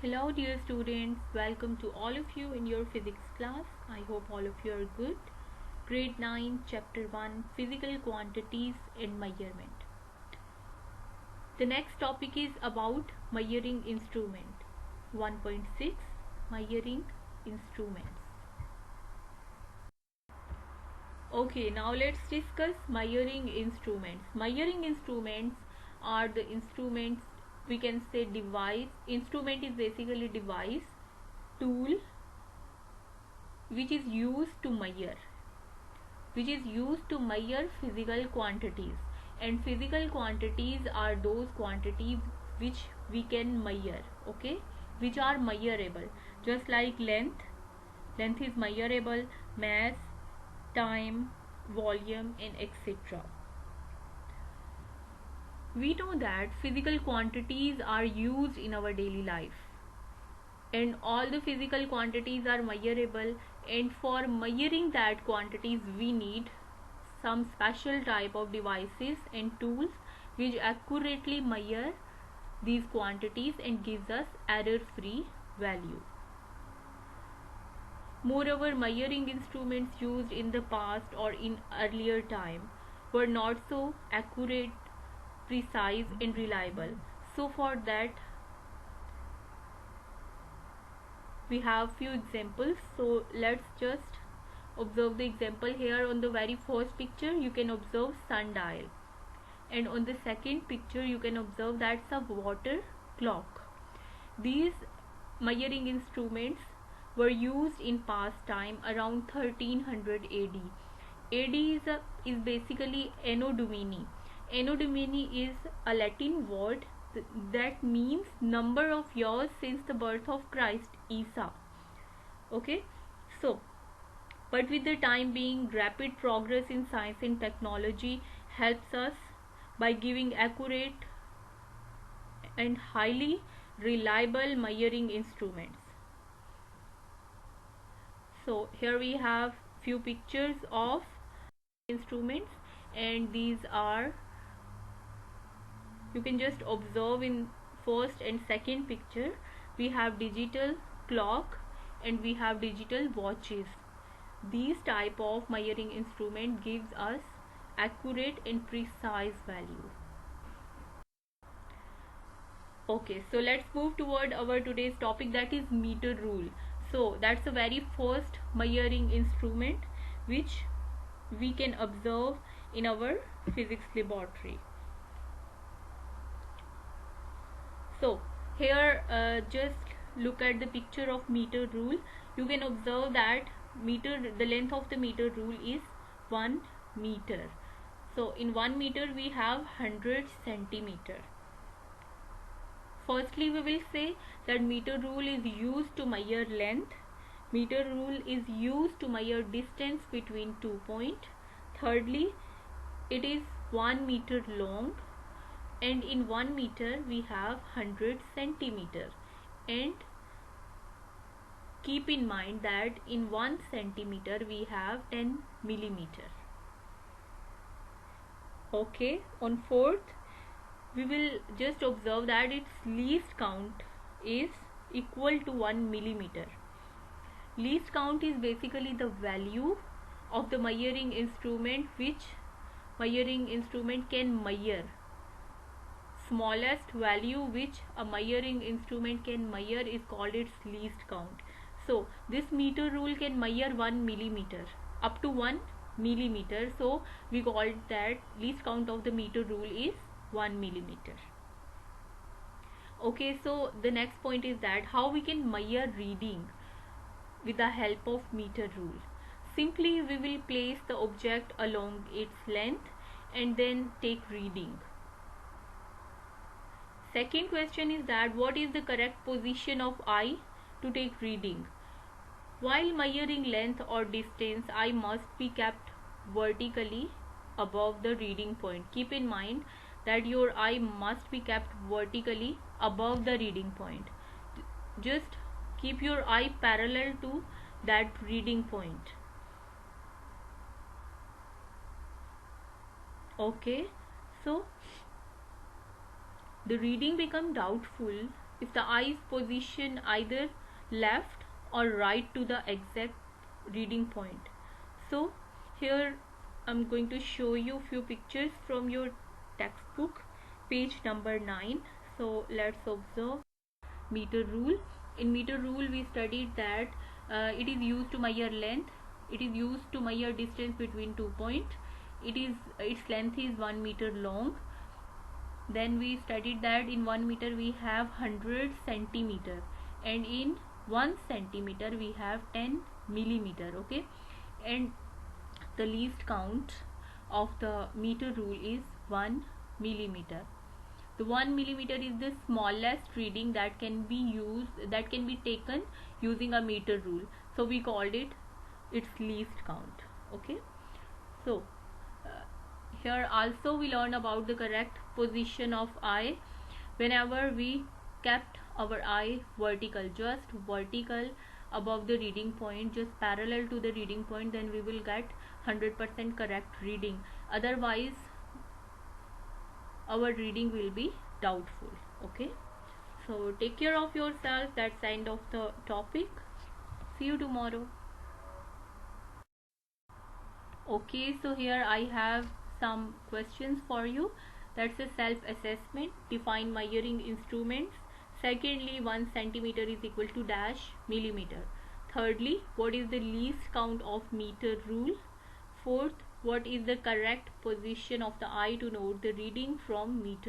Hello dear students, welcome to all of you in your physics class. I hope all of you are good. Grade 9, Chapter 1, Physical Quantities and Measurement. The next topic is about measuring instrument. 1.6, Measuring Instruments. Okay, now let's discuss measuring instruments. Measuring instruments are the instruments, we can say device. Instrument is basically device, tool which is used to measure physical quantities, and physical quantities are those quantities which we can measure, okay, which are measurable, just like length is measurable, mass, time, volume, and etc. We know that physical quantities are used in our daily life, and all the physical quantities are measurable, and for measuring that quantities we need some special type of devices and tools which accurately measure these quantities and gives us error free value. Moreover, measuring instruments used in the past or in earlier time were not so accurate, precise, and reliable. So for that we have few examples. So let's just observe the example. Here on the very first picture you can observe sundial, and on the second picture you can observe that's a water clock. These measuring instruments were used in past time around 1300 AD. AD is basically Anno Domini. Anno Domini is a Latin word that means number of years since the birth of Christ, Isa. Okay, so but with the time being, rapid progress in science and technology helps us by giving accurate and highly reliable measuring instruments. So here we have few pictures of instruments, and these are, you can just observe in first and second picture we have digital clock and we have digital watches. These type of measuring instrument gives us accurate and precise value. Okay, so let's move toward our today's topic, that is meter rule. So that's the very first measuring instrument which we can observe in our physics laboratory. So here just look at the picture of meter rule. You can observe that the length of the meter rule is 1 meter. So in 1 meter we have 100 centimeter. Firstly, we will say that meter rule is used to measure length. Meter rule is used to measure distance between 2 points. Thirdly, it is 1 meter long, and in 1 meter we have 100 centimeter. And keep in mind that in 1 centimeter we have 10 millimeter. Okay, on fourth we will just observe that its least count is equal to 1 millimeter. Least count is basically the value of the measuring instrument which measuring instrument can measure. Smallest value which a measuring instrument can measure is called its least count. So this meter rule can measure 1 millimeter up to 1 millimeter. So we call that least count of the meter rule is 1 millimeter. Okay, so the next point is that how we can measure reading with the help of meter rule. Simply we will place the object along its length and then take reading. Second question is that what is the correct position of eye to take reading? While measuring length or distance, eye must be kept vertically above the reading point. Keep in mind that your eye must be kept vertically above the reading point. Just keep your eye parallel to that reading point. Okay, so the reading become doubtful if the eye is positioned either left or right to the exact reading point. So here I'm going to show you few pictures from your textbook, page number 9. So let's observe meter rule. In meter rule we studied that it is used to measure length, it is used to measure distance between 2 points, its length is 1 meter long. Then we studied that in 1 meter we have 100 centimeter, and in 1 centimeter we have 10 millimeter. Okay, and the least count of the meter rule is 1 millimeter. The 1 millimeter is the smallest reading that can be taken using a meter rule. So we called it its least count. Okay. So here also we learn about the correct position of eye. Whenever we kept our eye vertical, just vertical above the reading point, just parallel to the reading point, then we will get 100% correct reading. Otherwise our reading will be doubtful. Okay, so take care of yourself. That's the end of the topic. See you tomorrow. Okay, so here I have some questions for you. That's a self-assessment. Define measuring instruments. Secondly, 1 centimeter is equal to dash millimeter. Thirdly, what is the least count of meter rule? Fourth, what is the correct position of the eye to note the reading from meter?